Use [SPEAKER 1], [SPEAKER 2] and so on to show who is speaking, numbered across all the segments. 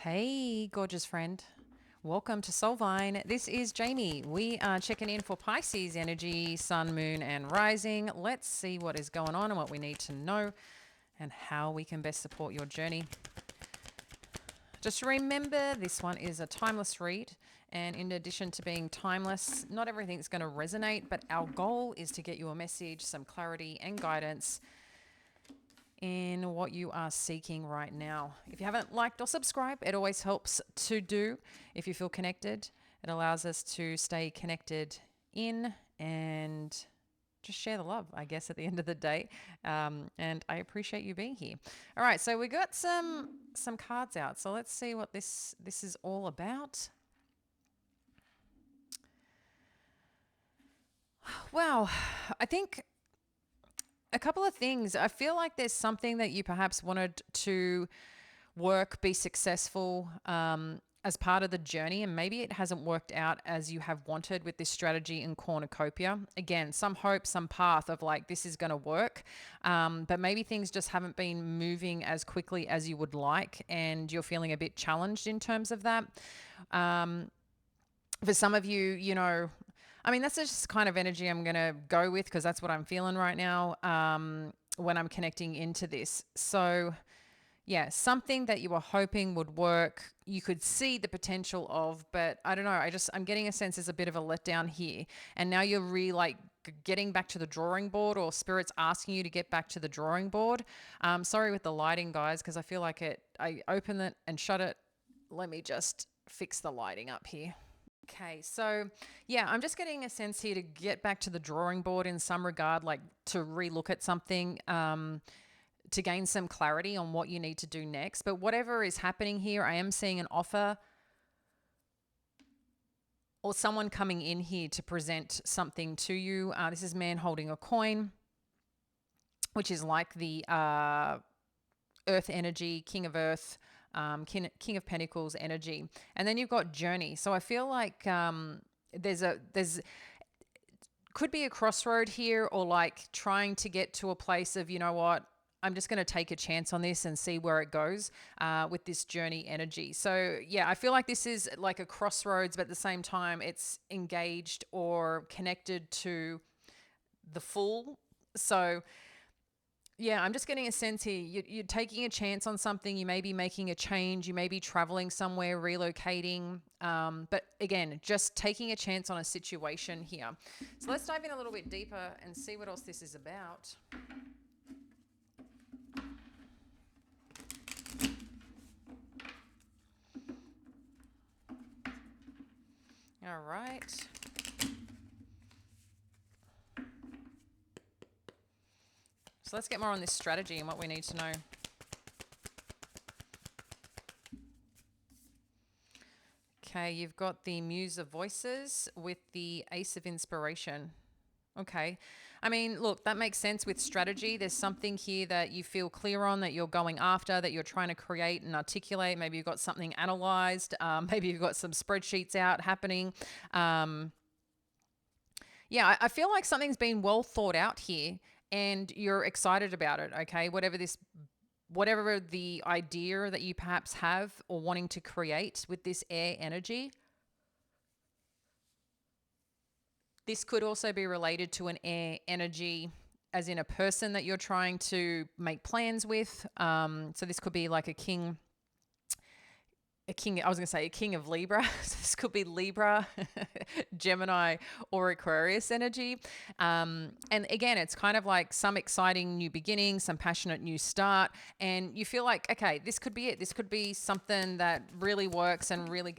[SPEAKER 1] Hey, gorgeous friend. Welcome to Soulvine. This is Jamie. We are checking in for Pisces energy, sun, moon, and rising. Let's see what is going on and what we need to know and how we can best support your journey. Just remember, this one is a timeless read. And in addition to being timeless, not everything's going to resonate, but our goal is to get you a message, some clarity, and guidance in what you are seeking right now. If you haven't liked or subscribed, it always helps to do. If you feel connected, it allows us to stay connected in and just share the love, I guess, at the end of the day. And I appreciate you being here. All right, so we got some cards out. So let's see what this is all about. Wow, I think a couple of things. I feel like there's something that you perhaps wanted to work, be successful as part of the journey, and maybe it hasn't worked out as you have wanted with this strategy in cornucopia. Again, some hope, some path of like this is going to work, but maybe things just haven't been moving as quickly as you would like, and you're feeling a bit challenged in terms of that. For some of you, I mean, that's just kind of energy I'm going to go with because that's what I'm feeling right now when I'm connecting into this. So, yeah, something that you were hoping would work, you could see the potential of, but I don't know. I'm getting a sense there's a bit of a letdown here. And now you're getting back to the drawing board, or spirit's asking you to get back to the drawing board. Sorry with the lighting, guys, because I feel like I open it and shut it. Let me just fix the lighting up here. Okay, so yeah, I'm just getting a sense here to get back to the drawing board in some regard, like to relook at something, to gain some clarity on what you need to do next. But whatever is happening here, I am seeing an offer or someone coming in here to present something to you. This is man holding a coin, which is like the earth energy, king of earth, king of pentacles energy. And then you've got journey. So I feel like there's could be a crossroad here, or like trying to get to a place of, you know what, I'm just going to take a chance on this and see where it goes with this journey energy. So yeah, I feel like this is like a crossroads, but at the same time it's engaged or connected to the full. So yeah, I'm just getting a sense here. You're taking a chance on something. You may be making a change. You may be traveling somewhere, relocating. But again, just taking a chance on a situation here. So let's dive in a little bit deeper and see what else this is about. All right. So let's get more on this strategy and what we need to know. Okay, you've got the Muse of Voices with the Ace of Inspiration. Okay. I mean, look, that makes sense with strategy. There's something here that you feel clear on, that you're going after, that you're trying to create and articulate. Maybe you've got something analyzed. Maybe you've got some spreadsheets out happening. Yeah, I feel like something's been well thought out here and you're excited about it. Okay. Whatever the idea that you perhaps have or wanting to create with this air energy. This could also be related to an air energy, as in a person that you're trying to make plans with. So this could be like a king. I was going to say a king of Libra. So this could be Libra, Gemini, or Aquarius energy. And again, it's kind of like some exciting new beginning, some passionate new start. And you feel like, okay, this could be it. This could be something that really works and really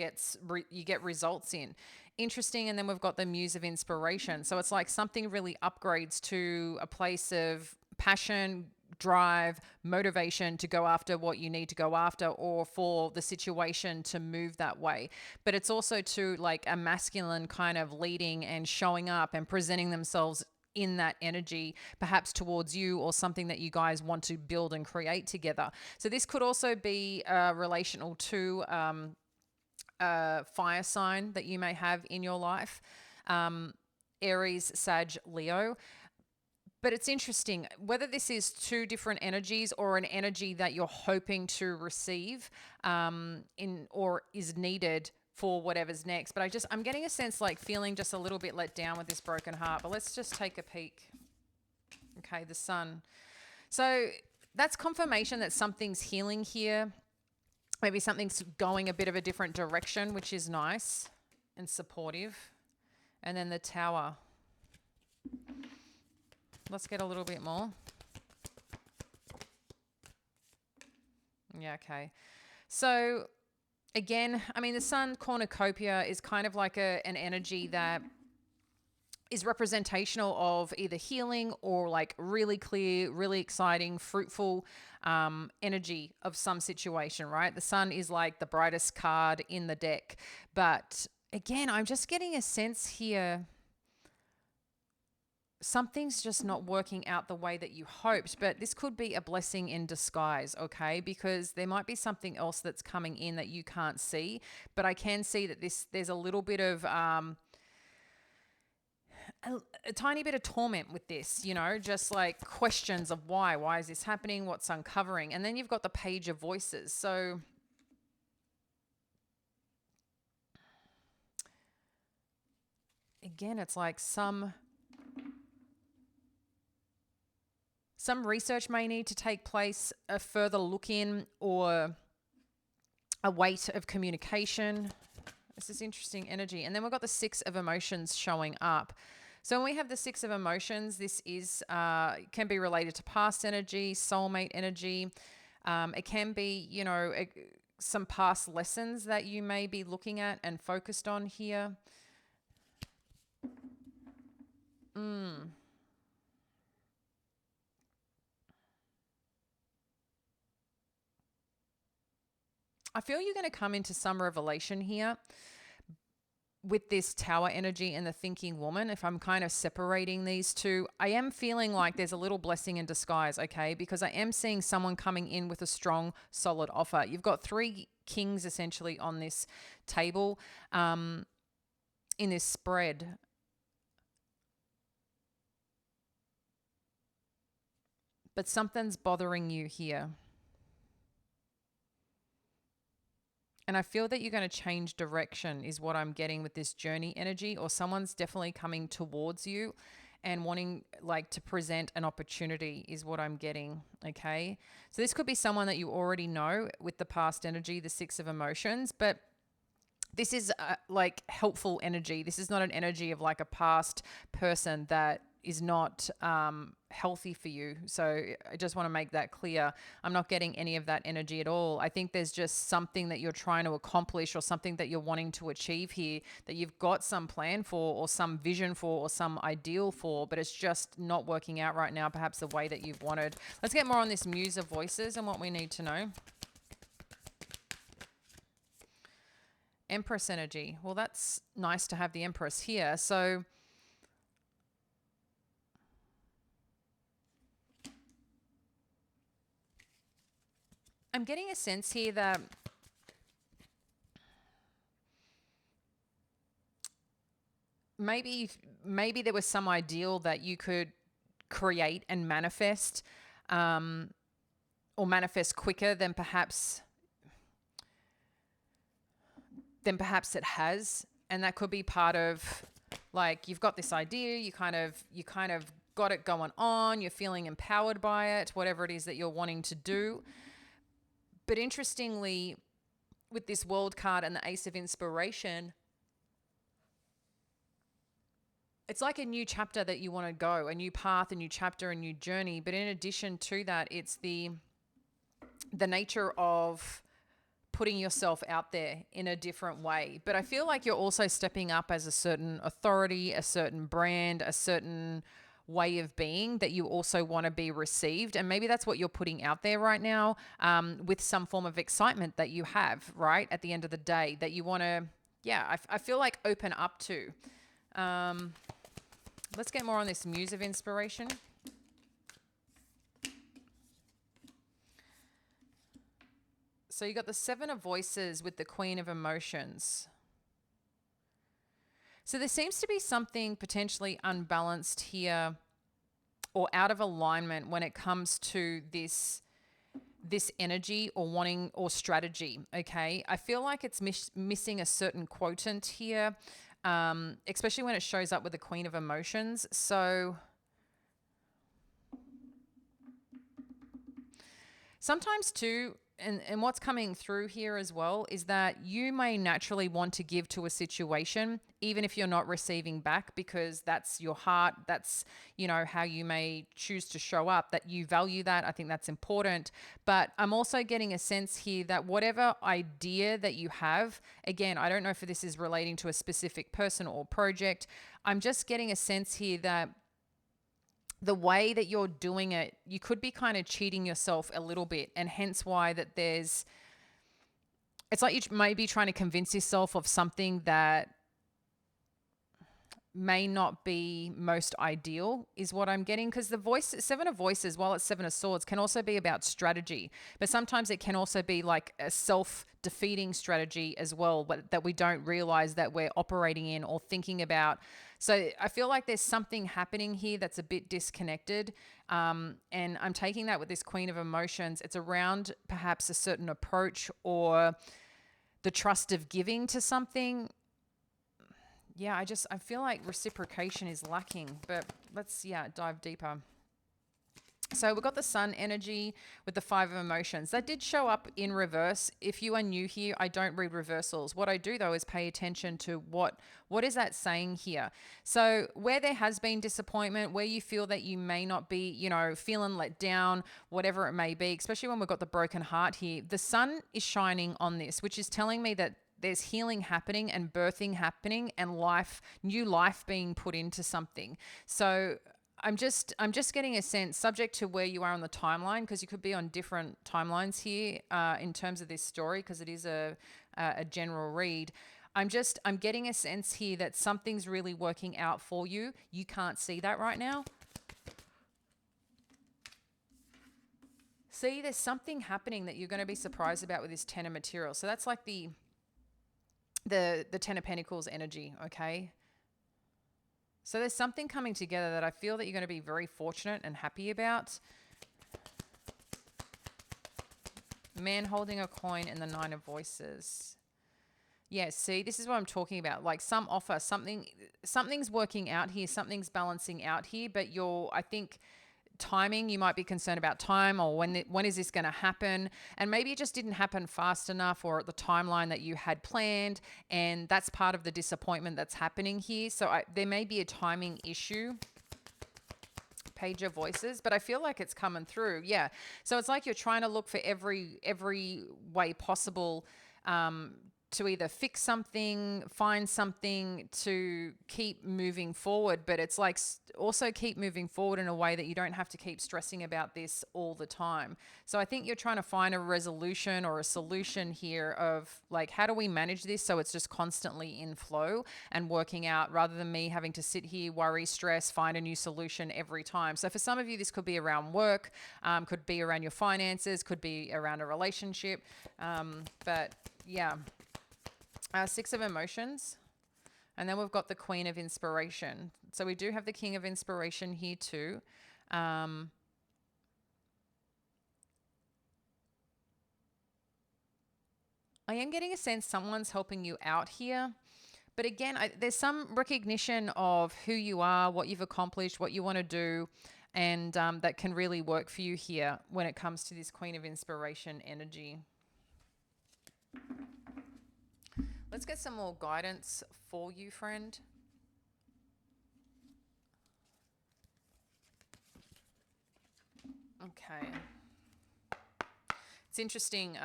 [SPEAKER 1] you get results in. Interesting. And then we've got the Muse of Inspiration. So it's like something really upgrades to a place of passion, drive, motivation to go after what you need to go after, or for the situation to move that way. But it's also to like a masculine kind of leading and showing up and presenting themselves in that energy, perhaps towards you or something that you guys want to build and create together. So this could also be relational to fire sign that you may have in your life, Aries, Sag, Leo. But it's interesting whether this is two different energies or an energy that you're hoping to receive in or is needed for whatever's next. But I'm getting a sense like feeling just a little bit let down with this broken heart. But let's just take a peek. Okay, the sun. So that's confirmation that something's healing here. Maybe something's going a bit of a different direction, which is nice and supportive. And then the tower. Let's get a little bit more. Yeah, okay. So again, I mean, the sun cornucopia is kind of like an energy that is representational of either healing or like really clear, really exciting, fruitful energy of some situation, right? The sun is like the brightest card in the deck. But again, I'm just getting a sense here something's just not working out the way that you hoped, but this could be a blessing in disguise, okay? Because there might be something else that's coming in that you can't see, but I can see that there's a little bit of a tiny bit of torment with this, you know, just like questions of why is this happening, what's uncovering, and then you've got the page of voices. So again, it's like some research may need to take place, a further look in, or a weight of communication. This is interesting energy. And then we've got the Six of Emotions showing up. So when we have the Six of Emotions, this is can be related to past energy, soulmate energy. It can be, you know, some past lessons that you may be looking at and focused on here. I feel you're going to come into some revelation here with this tower energy and the thinking woman. If I'm kind of separating these two, I am feeling like there's a little blessing in disguise, okay? Because I am seeing someone coming in with a strong, solid offer. You've got three kings essentially on this table in this spread. But something's bothering you here. And I feel that you're going to change direction is what I'm getting with this journey energy, or someone's definitely coming towards you and wanting like to present an opportunity is what I'm getting. Okay. So this could be someone that you already know with the past energy, the Six of Emotions, but this is like helpful energy. This is not an energy of like a past person that is not healthy for you. So I just want to make that clear. I'm not getting any of that energy at all. I think there's just something that you're trying to accomplish or something that you're wanting to achieve here that you've got some plan for or some vision for or some ideal for, but it's just not working out right now, perhaps the way that you've wanted. Let's get more on this Muse of Voices and what we need to know. Empress energy. Well, that's nice to have the Empress here. So I'm getting a sense here that maybe there was some ideal that you could create and manifest, or manifest quicker than perhaps it has. And that could be part of like, you've got this idea, you kind of got it going on, you're feeling empowered by it, whatever it is that you're wanting to do. But interestingly, with this World card and the Ace of Inspiration, it's like a new chapter that you want to go, a new path, a new chapter, a new journey. But in addition to that, it's the nature of putting yourself out there in a different way. But I feel like you're also stepping up as a certain authority, a certain brand, a certain way of being that you also want to be received. And maybe that's what you're putting out there right now, with some form of excitement that you have, right? At the end of the day, that you want to, I feel like open up to. Let's get more on this Muse of Inspiration. So you got the Seven of Voices with the Queen of Emotions. So there seems to be something potentially unbalanced here or out of alignment when it comes to this energy or wanting or strategy. Okay, I feel like it's missing a certain quotient here, especially when it shows up with the Queen of Emotions. So sometimes too, and what's coming through here as well is that you may naturally want to give to a situation even if you're not receiving back, because that's your heart, that's, you know, how you may choose to show up, that you value that. I think that's important. But I'm also getting a sense here that whatever idea that you have, again, I don't know if this is relating to a specific person or project. I'm just getting a sense here that the way that you're doing it, you could be kind of cheating yourself a little bit. And hence why that it's like you may be trying to convince yourself of something that may not be most ideal, is what I'm getting. Because the Seven of Voices, while it's Seven of Swords, can also be about strategy, but sometimes it can also be like a self-defeating strategy as well, but that we don't realize that we're operating in or thinking about. So I feel like there's something happening here that's a bit disconnected. And I'm taking that with this Queen of Emotions. It's around perhaps a certain approach or the trust of giving to something. Yeah, I feel like reciprocation is lacking, but let's, dive deeper. So we've got the Sun energy with the Five of Emotions. That did show up in reverse. If you are new here, I don't read reversals. What I do though is pay attention to what is that saying here. So where there has been disappointment, where you feel that you may not be, you know, feeling let down, whatever it may be, especially when we've got the broken heart here, the Sun is shining on this, which is telling me that there's healing happening and birthing happening and new life being put into something. So I'm just getting a sense, subject to where you are on the timeline, because you could be on different timelines here in terms of this story, because it is a general read. I'm getting a sense here that something's really working out for you. You can't see that right now. See, there's something happening that you're going to be surprised about with this Ten of Materials. So that's like the Ten of Pentacles energy, okay? So there's something coming together that I feel that you're going to be very fortunate and happy about. Man holding a coin and the Nine of Voices. Yeah, see, this is what I'm talking about. Like some offer, something's working out here, something's balancing out here, but I think timing, you might be concerned about time, or when is this going to happen, and maybe it just didn't happen fast enough or at the timeline that you had planned, and that's part of the disappointment that's happening here. So there may be a timing issue. Page of Voices, but I feel like it's coming through. Yeah, so it's like you're trying to look for every way possible to either fix something, find something to keep moving forward, but it's like also keep moving forward in a way that you don't have to keep stressing about this all the time. So I think you're trying to find a resolution or a solution here of like, how do we manage this so it's just constantly in flow and working out, rather than me having to sit here, worry, stress, find a new solution every time. So for some of you, this could be around work, could be around your finances, could be around a relationship, but yeah. Six of Emotions. And then we've got the Queen of Inspiration. So we do have the King of Inspiration here too. I am getting a sense someone's helping you out here. But again, there's some recognition of who you are, what you've accomplished, what you want to do, and that can really work for you here when it comes to this Queen of Inspiration energy. Let's get some more guidance for you, friend. Okay. It's interesting.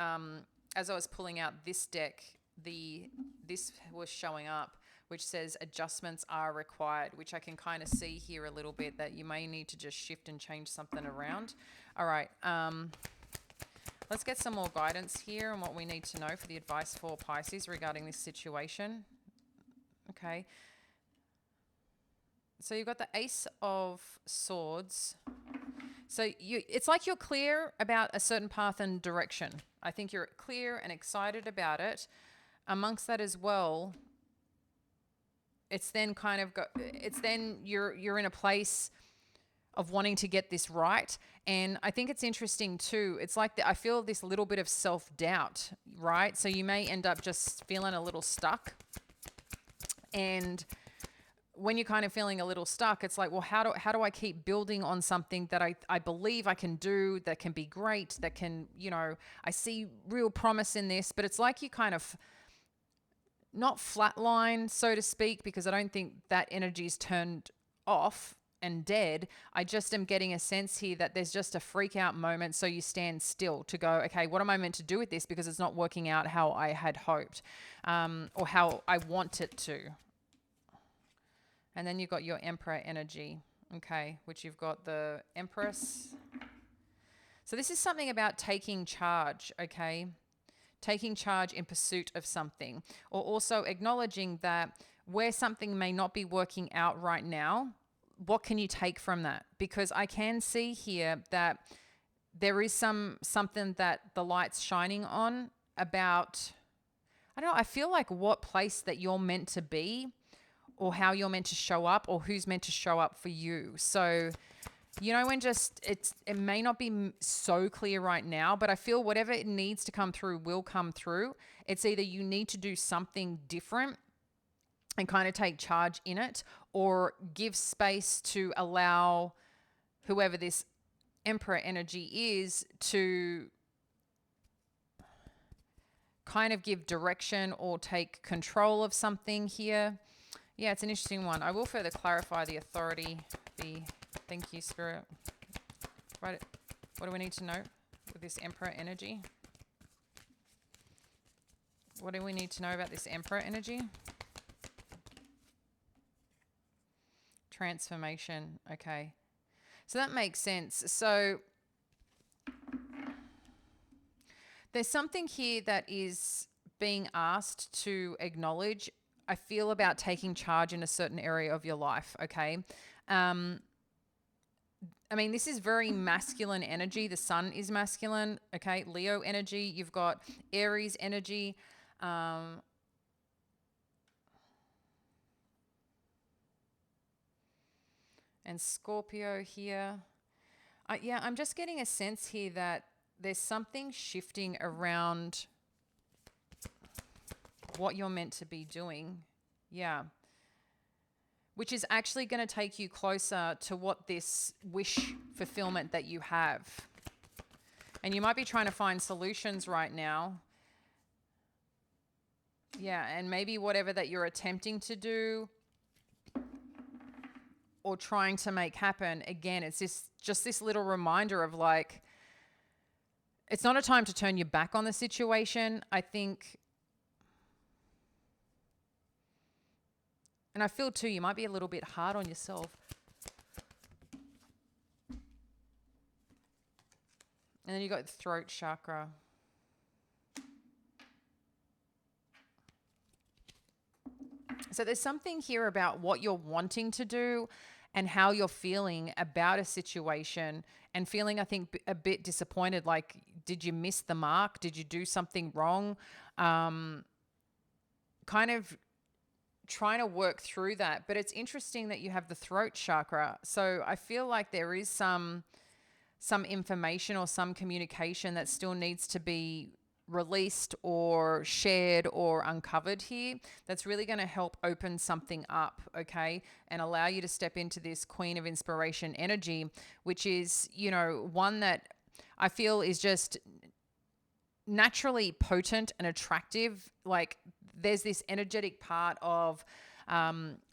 [SPEAKER 1] As I was pulling out this deck, this was showing up, which says adjustments are required, which I can kind of see here a little bit, that you may need to just shift and change something around. All right. Let's get some more guidance here on what we need to know for the advice for Pisces regarding this situation. Okay. So you've got the Ace of Swords. So it's like you're clear about a certain path and direction. I think you're clear and excited about it. Amongst that as well, it's then kind of it's then you're in a place of wanting to get this right. And I think it's interesting too. It's like I feel this little bit of self-doubt, right? So you may end up just feeling a little stuck. And when you're kind of feeling a little stuck, it's like, well, how do I keep building on something that I believe I can do, that can be great, that can, I see real promise in this, but it's like you kind of not flatline, so to speak, because I don't think that energy's turned off and dead. I just am getting a sense here that there's just a freak out moment. So you stand still to go, okay, what am I meant to do with this? Because it's not working out how I had hoped, or how I want it to. And then you've got your Emperor energy, okay, which you've got the Empress. So this is something about taking charge, okay? Taking charge in pursuit of something, or also acknowledging that where something may not be working out right now, what can you take from that? Because I can see here that there is something that the light's shining on about, I don't know, I feel like what place that you're meant to be, or how you're meant to show up, or who's meant to show up for you. So, when it may not be so clear right now, but I feel whatever it needs to come through will come through. It's either you need to do something different and kind of take charge in it, or give space to allow whoever this Emperor energy is to kind of give direction or take control of something here. Yeah, it's an interesting one. I will further clarify the authority. Thank you, Spirit. Right. What do we need to know with this Emperor energy? What do we need to know about this Emperor energy? Transformation. Okay. So that makes sense. So there's something here that is being asked to acknowledge, I feel, about taking charge in a certain area of your life, okay? This is very masculine energy. The sun is masculine, okay? Leo energy. You've got Aries energy. And Scorpio here. I'm just getting a sense here that there's something shifting around what you're meant to be doing. Yeah. Which is actually going to take you closer to what this wish fulfillment that you have. And you might be trying to find solutions right now. Yeah, and maybe whatever that you're attempting to do or trying to make happen, again, it's just this little reminder of like, it's not a time to turn your back on the situation. I think, and I feel too, you might be a little bit hard on yourself. And then you got the throat chakra. So there's something here about what you're wanting to do and how you're feeling about a situation, and feeling, I think, a bit disappointed. Like, did you miss the mark? Did you do something wrong? Kind of trying to work through that. But it's interesting that you have the throat chakra. So I feel like there is some information or some communication that still needs to be released or shared or uncovered here, that's really going to help open something up, okay, and allow you to step into this Queen of Inspiration energy, which is, one that I feel is just naturally potent and attractive. Like, there's this energetic part of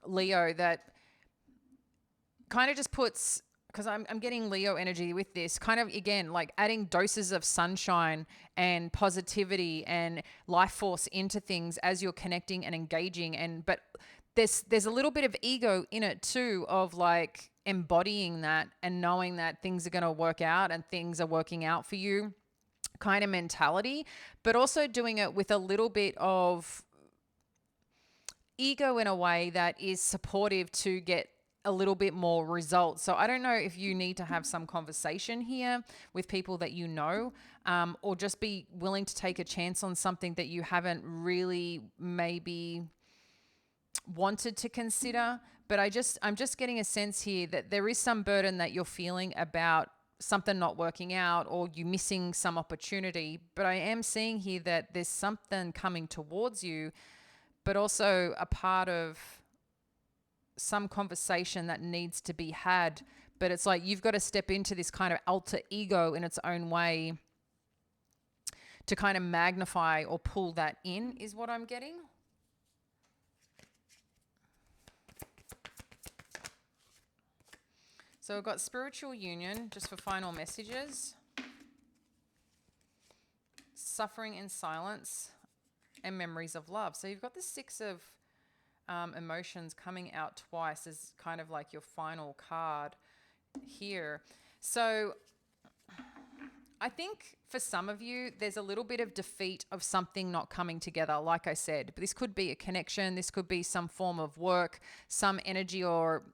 [SPEAKER 1] Leo that kind of just puts, because I'm getting Leo energy with this, kind of, again, like adding doses of sunshine and positivity and life force into things as you're connecting and engaging. But there's a little bit of ego in it too, of like embodying that and knowing that things are going to work out and things are working out for you kind of mentality, but also doing it with a little bit of ego in a way that is supportive to get a little bit more results. So I don't know if you need to have some conversation here with people that you know, or just be willing to take a chance on something that you haven't really maybe wanted to consider, but I'm just getting a sense here that there is some burden that you're feeling about something not working out or you missing some opportunity. But I am seeing here that there's something coming towards you, but also a part of some conversation that needs to be had. But it's like you've got to step into this kind of alter ego in its own way to kind of magnify or pull that in, is what I'm getting. So we've got spiritual union, just for final messages. Suffering in silence and memories of love. So you've got the six of emotions coming out twice as kind of like your final card here. So I think for some of you, there's a little bit of defeat of something not coming together. Like I said, but this could be a connection. This could be some form of work, some energy or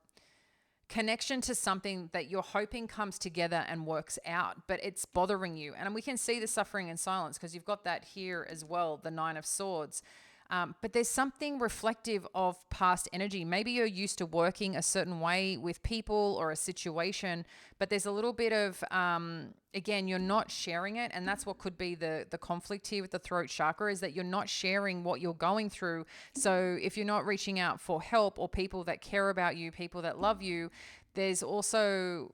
[SPEAKER 1] connection to something that you're hoping comes together and works out, but it's bothering you. And we can see the suffering in silence because you've got that here as well, the Nine of Swords. But there's something reflective of past energy. Maybe you're used to working a certain way with people or a situation, but there's a little bit of, again, you're not sharing it. And that's what could be the conflict here with the throat chakra, is that you're not sharing what you're going through. So if you're not reaching out for help or people that care about you, people that love you, there's also,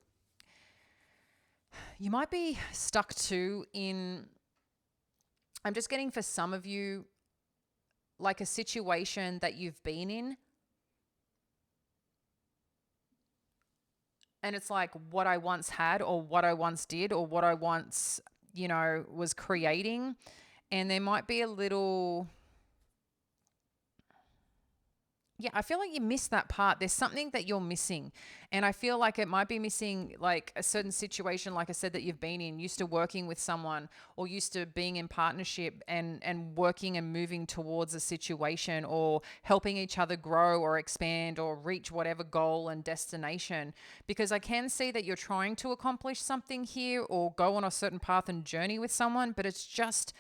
[SPEAKER 1] you might be stuck too in, I'm just getting for some of you, like a situation that you've been in. And it's like what I once had or what I once did or what I once, was creating. And there might be a little, I feel like you missed that part. There's something that you're missing. And I feel like it might be missing like a certain situation, like I said, that you've been in, used to working with someone or used to being in partnership and working and moving towards a situation or helping each other grow or expand or reach whatever goal and destination. Because I can see that you're trying to accomplish something here or go on a certain path and journey with someone, but it's just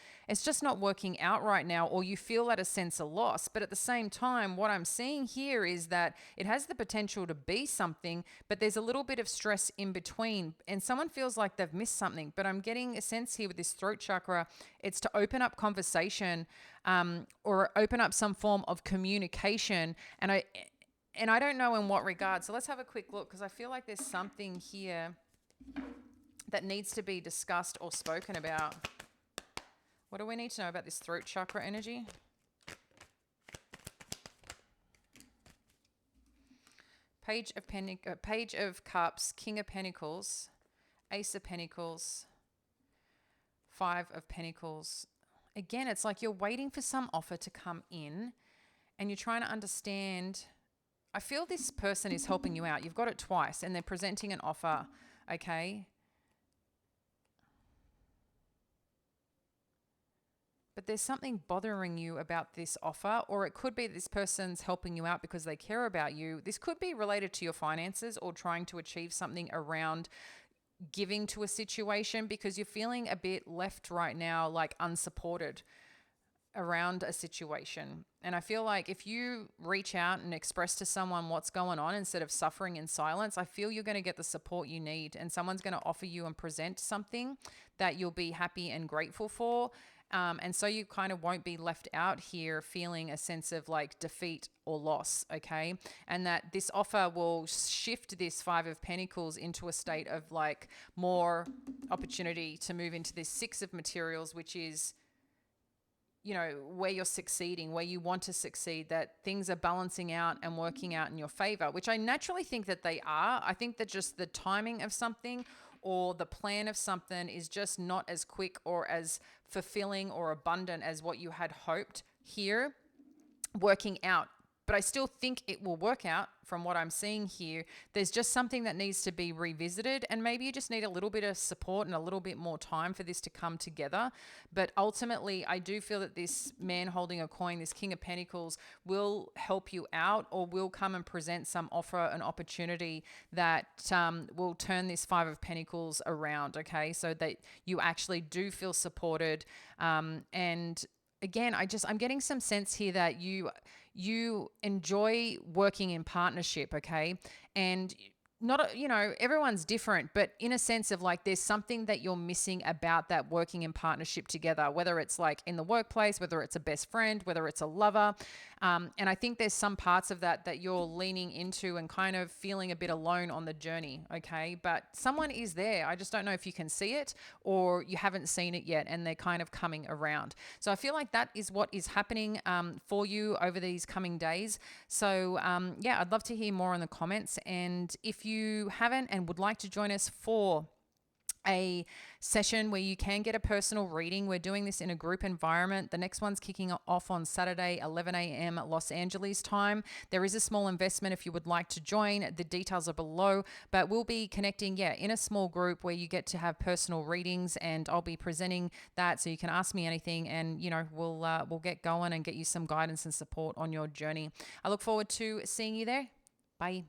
[SPEAKER 1] not working out right now, or you feel at a sense of loss. But at the same time, what I'm seeing here is that it has the potential to be something, but there's a little bit of stress in between, and someone feels like they've missed something. But I'm getting a sense here with this throat chakra, it's to open up conversation or open up some form of communication. And I don't know in what regard. So let's have a quick look, because I feel like there's something here that needs to be discussed or spoken about. What do we need to know about this throat chakra energy? Page of Cups, King of Pentacles, Ace of Pentacles, Five of Pentacles. Again, it's like you're waiting for some offer to come in and you're trying to understand. I feel this person is helping you out. You've got it twice and they're presenting an offer, okay? But there's something bothering you about this offer, or it could be this person's helping you out because they care about you. This could be related to your finances or trying to achieve something around giving to a situation, because you're feeling a bit left right now, like unsupported around a situation. And I feel like if you reach out and express to someone what's going on instead of suffering in silence, I feel you're going to get the support you need, and someone's going to offer you and present something that you'll be happy and grateful for. And so you kind of won't be left out here feeling a sense of like defeat or loss, okay? And that this offer will shift this Five of Pentacles into a state of like more opportunity to move into this Six of Materials, which is, where you're succeeding, where you want to succeed, that things are balancing out and working out in your favor, which I naturally think that they are. I think that just the timing of something or the plan of something is just not as quick or as fulfilling or abundant as what you had hoped here working out. But I still think it will work out from what I'm seeing here. There's just something that needs to be revisited, and maybe you just need a little bit of support and a little bit more time for this to come together. But ultimately, I do feel that this man holding a coin, this King of Pentacles, will help you out or will come and present some offer, an opportunity that will turn this Five of Pentacles around, okay? So that you actually do feel supported and again, I'm getting some sense here that you enjoy working in partnership, okay? And not, everyone's different, but in a sense of like there's something that you're missing about that working in partnership together, whether it's like in the workplace, whether it's a best friend, whether it's a lover. And I think there's some parts of that you're leaning into and kind of feeling a bit alone on the journey, okay? But someone is there. I just don't know if you can see it or you haven't seen it yet and they're kind of coming around. So I feel like that is what is happening for you over these coming days. So yeah, I'd love to hear more in the comments. And if you haven't and would like to join us for a session where you can get a personal reading. We're doing this in a group environment. The next one's kicking off on Saturday, 11 a.m. Los Angeles time. There is a small investment if you would like to join. The details are below, but we'll be connecting, in a small group where you get to have personal readings, and I'll be presenting that so you can ask me anything, and we'll get going and get you some guidance and support on your journey. I look forward to seeing you there. Bye.